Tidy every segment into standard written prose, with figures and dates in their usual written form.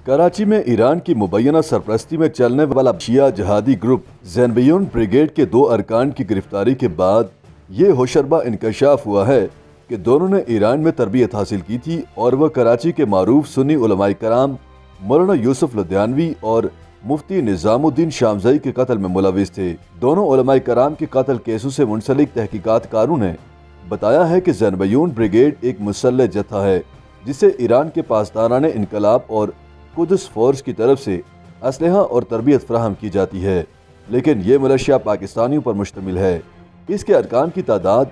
कराची में ईरान की मुबैना सरपरस्ती में चलने वाला शिया जहादी ग्रुप ज़ैनबियून ब्रिगेड के 2 अरकान की गिरफ्तारी के बाद ये होशरबा इंकशाफ हुआ है कि दोनों ने ईरान में तरबियत हासिल की थी और वह कराची के मारूफ सुन्नी उलमाए कराम मौलाना यूसुफ लुधियानवी और मुफ्ती निज़ामुद्दीन शामज़ई के कत्ल में मुलविस थे। दोनों उलमाए कराम के कत्ल केसों से मुंसलिक तहकीकातकारों ने बताया है कि ज़ैनबियून ब्रिगेड एक मुसल्लह जत्था है जिसे ईरान के पासदाराने इनकलाब और कुद्स फोर्स की तरफ से असलहा और तरबियत फराहम की जाती है, लेकिन ये मिलिशिया पाकिस्तानियों पर मुश्तमिल है। इसके अरकान की तादाद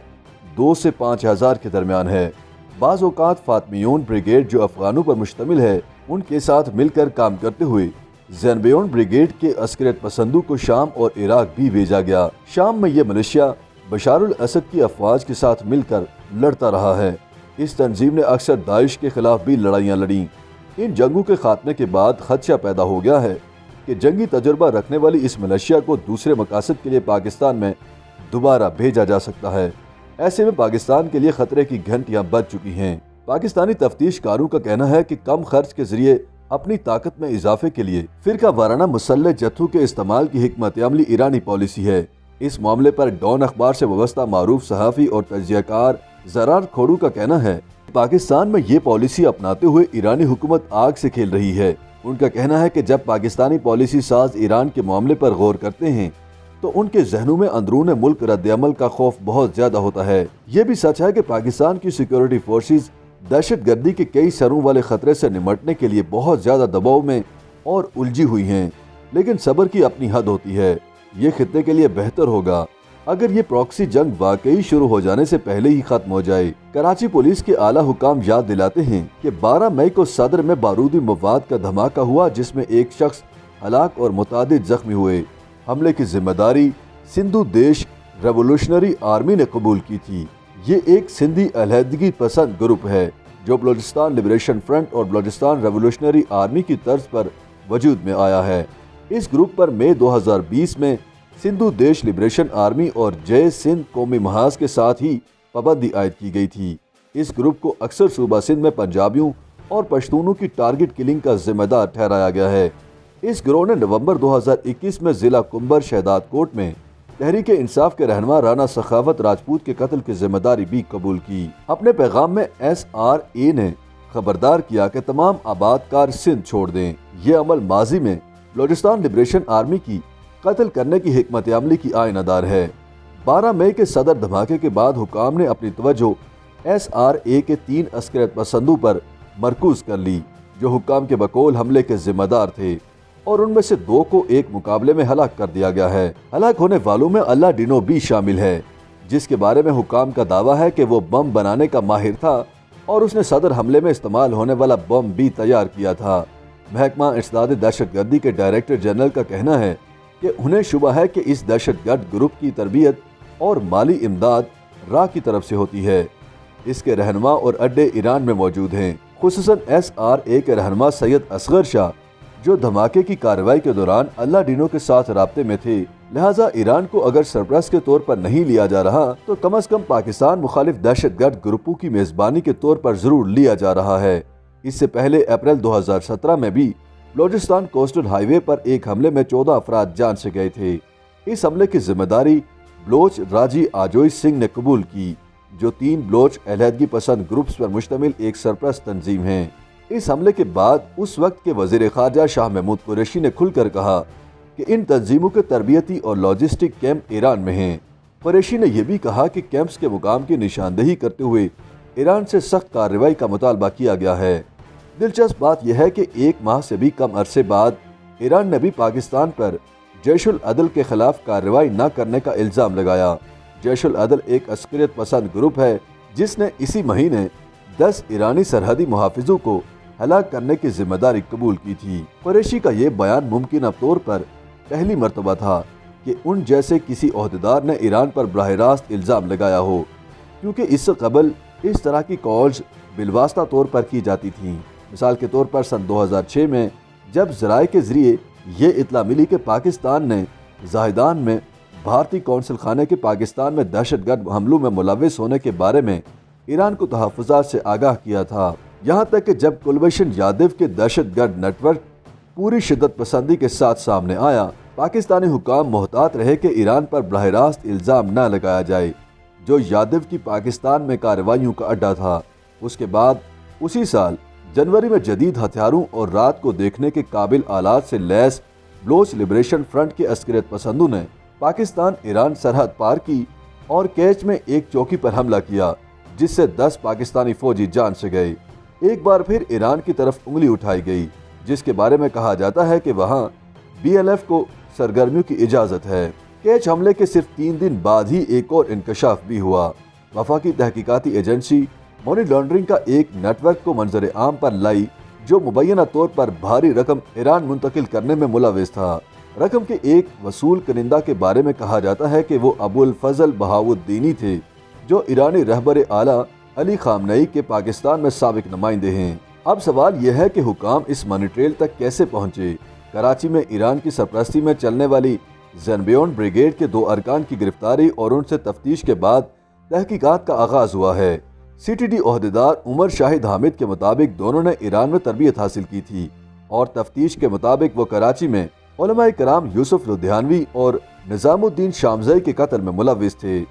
2 से 5,000 के दरमियान है। बाज़ औक़ात फातमियून ब्रिगेड जो अफ़गानों पर मुश्तमिल है उनके साथ मिलकर काम करते हुए ज़ैनबियून ब्रिगेड के अस्करियत पसंदों को शाम और इराक भी भेजा गया। शाम में यह मिलिशिया बशारुल असद की अफवाज के साथ मिलकर लड़ता रहा है। इस तंजीम ने अक्सर दाइश के खिलाफ भी लड़ाइयाँ लड़ी। इन जंगों के खात्मे के बाद खदशा पैदा हो गया है कि जंगी तजुर्बा रखने वाली इस मिलिशिया को दूसरे मकासद के लिए पाकिस्तान में दोबारा भेजा जा सकता है। ऐसे में पाकिस्तान के लिए खतरे की घंटियां बज चुकी हैं। पाकिस्तानी तफ्तीशकारों का कहना है कि कम खर्च के जरिए अपनी ताकत में इजाफे के लिए फिरका वाराना मुसल्लह जत्थों के इस्तेमाल की हिकमत अमली ईरानी पॉलिसी है। इस मामले पर डॉन अखबार से वाबस्ता मारूफ सहाफ़ी और तजियाकार ज़रार खोड़ू का कहना है पाकिस्तान में ये पॉलिसी अपनाते हुए ईरानी हुकूमत आग से खेल रही है। उनका कहना है कि जब पाकिस्तानी पॉलिसी साज ईरान के मामले पर गौर करते हैं तो उनके जहनों में अंदरून मुल्क रद्द-ए-अमल का खौफ बहुत ज्यादा होता है। ये भी सच है कि पाकिस्तान की सिक्योरिटी फोर्सेस दहशत गर्दी के कई सरों वाले खतरे से निमटने के लिए बहुत ज्यादा दबाव में और उलझी हुई हैं, लेकिन सब्र की अपनी हद होती है। ये खित्ते के लिए बेहतर होगा अगर ये प्रॉक्सी जंग वाकई शुरू हो जाने से पहले ही खत्म हो जाए। कराची पुलिस के आला हुकाम याद दिलाते हैं कि 12 मई को सदर में बारूदी मवाद का धमाका हुआ जिसमें एक शख्स हलाक और मुतादिद जख्मी हुए। हमले की जिम्मेदारी सिंधु देश रेवोल्यूशनरी आर्मी ने कबूल की थी। ये एक सिंधी अलहदगी पसंद ग्रुप है जो बलूचिस्तान लिबरेशन फ्रंट और बलूचिस्तान रेवोल्यूशनरी आर्मी की तर्ज पर वजूद में आया है। इस ग्रुप पर मई 2020 में सिंधु देश लिबरेशन आर्मी और जय सिंध कौमी महाज के साथ ही पाबंदी आयद की गई थी। इस ग्रुप को अक्सर सूबा सिंध में पंजाबियों और पश्तूनों की टारगेट किलिंग का जिम्मेदार ठहराया गया है। इस गिरोह ने नवंबर 2021 में जिला कुंबर शहदाद कोट में तहरीक इंसाफ के रहनुमा राना सखावत राजपूत के कत्ल की जिम्मेदारी भी कबूल की। अपने पैगाम में SRA ने खबरदार किया कि तमाम आबादकार सिंध छोड़ दें। ये अमल माजी में बलूचिस्तान लिबरेशन आर्मी की कत्ल करने की हिकमत अमली की आयनादार है। 12 मई के सदर धमाके के बाद हुकाम ने अपनी तवज्जो SRA के 3 अस्करियत पसंदों पर मरकूज कर ली जो हुकाम के बकौल हमले के जिम्मेदार थे और उनमें से 2 को एक मुकाबले में हलाक कर दिया गया है। हलाक होने वालों में अल्लाह डिनो भी शामिल है जिसके बारे में हुकाम का दावा है कि वो बम बनाने का माहिर था और उसने सदर हमले में इस्तेमाल होने वाला बम भी तैयार किया था। महकमा इंसदाद दहशतगर्दी के डायरेक्टर जनरल का कहना है कि उन्हें शुबा है कि इस दहशतगर्द ग्रुप की तरबियत और माली इमदाद रा की तरफ से होती है। इसके रहनुमा और अड्डे ईरान में मौजूद हैं, खुसूसन SRA के रहनुमा सैयद असगर शाह जो धमाके की कार्रवाई के दौरान अल्लाह डिनो के साथ राब्ते में थे। लिहाजा ईरान को अगर सरपरस्त के तौर पर नहीं लिया जा रहा तो कम अज कम पाकिस्तान मुखालिफ दहशतगर्द ग्रुपों की मेजबानी के तौर पर जरूर लिया जा रहा है। इससे पहले अप्रैल 2017 में भी बलूचिस्तान कोस्टल हाईवे पर एक हमले में 14 अफराद जान से गए थे। इस हमले की जिम्मेदारी बलोच राजी आजोई सिंह ने कबूल की जो 3 बलोच अलहदगी पसंद ग्रुप्स पर मुश्तमिल एक सरपरस्त तंजीम है। इस हमले के बाद उस वक्त के वजीर खारजा शाह महमूद कुरैशी ने खुलकर कहा कि इन तंजीमों के तरबियती और लॉजिस्टिक कैंप ईरान में हैं। कुरैशी ने यह भी कहा कि कैंप्स के मुकाम की निशानदेही करते हुए ईरान से सख्त कार्रवाई का मुतालबा किया गया है। दिलचस्प बात यह है कि 1 माह से भी कम अरसे बाद ईरान ने भी पाकिस्तान पर जैश-उल अदल के खिलाफ कार्रवाई न करने का इल्ज़ाम लगाया। जैश-उल अदल एक अस्करियत पसंद ग्रुप है जिसने इसी महीने 10 ईरानी सरहदी मुहाफिजों को हलाक करने की जिम्मेदारी कबूल की थी। कुरैशी का ये बयान मुमकिन तौर पर पहली मरतबा था कि उन जैसे किसी ओहदेदार ने ईरान पर बराह रास्त इल्ज़ाम लगाया हो, क्योंकि इससे कबल इस तरह की कॉल्स बिलवास्ता तौर पर की जाती थीं। मिसाल के तौर पर सन 2006 में जब ज़राए के ज़रिए ये इतला मिली कि पाकिस्तान ने जाहिदान में भारतीय कौंसल खाने के पाकिस्तान में दहशतगर्द हमलों में मुलव्विस होने के बारे में ईरान को तहफ़्फ़ुज़ात से आगाह किया था। यहाँ तक कि जब कुलभूषण यादव के दहशतगर्द नेटवर्क पूरी शिद्दत पसंदी के साथ सामने आया, पाकिस्तानी हुकाम मोहतात रहे कि ईरान पर बराह रास्त इल्ज़ाम न लगाया जाए, जो यादव की पाकिस्तान में कार्रवाइयों का अड्डा था। उसके बाद उसी साल जनवरी में जदीद हथियारों और रात को देखने के काबिल आलात से लैस बलोच लिबरेशन फ्रंट के अस्करियत पसंदों ने पाकिस्तान ईरान सरहद पार की और कैच में एक चौकी पर हमला किया, जिससे 10 पाकिस्तानी फौजी जान से गए। एक बार फिर ईरान की तरफ उंगली उठाई गई, जिसके बारे में कहा जाता है कि वहां BLF को सरगर्मियों की इजाज़त है। कैच हमले के सिर्फ 3 दिन बाद ही एक और इंकशाफ भी हुआ। वफाकी तहकीकाती एजेंसी मनी लॉन्ड्रिंग का एक नेटवर्क को मंजर आम पर लाई, जो मुबैना तौर पर भारी रकम ईरान मुंतकिल करने में मुलविस था। रकम के एक वसूल कनिंदा के बारे में कहा जाता है कि वो अबुल फजल बहाउद्दीनी थे, जो ईरानी रहबर आला अली खामनेई के पाकिस्तान में साबिक नुमाइंदे हैं। अब सवाल यह है कि हुकाम इस मनी ट्रेल तक कैसे पहुंचे। कराची में ईरान की सरपरस्ती में चलने वाली ज़ेनबियोन ब्रिगेड के 2 अरकान की गिरफ्तारी और उनसे तफ्तीश के बाद तहकीकात का आगाज हुआ है। CTD ओहदेदार उमर शाहिद हामिद के मुताबिक दोनों ने ईरान में तरबियत हासिल की थी और तफ्तीश के मुताबिक वो कराची में उलमाए कराम यूसुफ लुधियानवी और निजामुद्दीन शामज़ई के कत्ल में मुलविस थे।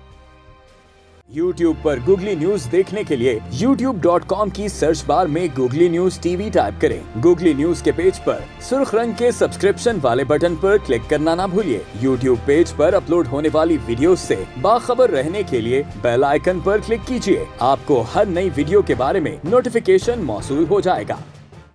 YouTube पर गूगली न्यूज देखने के लिए youtube.com की सर्च बार में गूगली न्यूज TV टाइप करें। गूगली न्यूज के पेज पर सुर्ख रंग के सब्सक्रिप्शन वाले बटन पर क्लिक करना ना भूलिए। YouTube पेज पर अपलोड होने वाली वीडियोस से बाखबर रहने के लिए बेल आइकन पर क्लिक कीजिए। आपको हर नई वीडियो के बारे में नोटिफिकेशन मौसूल हो जाएगा।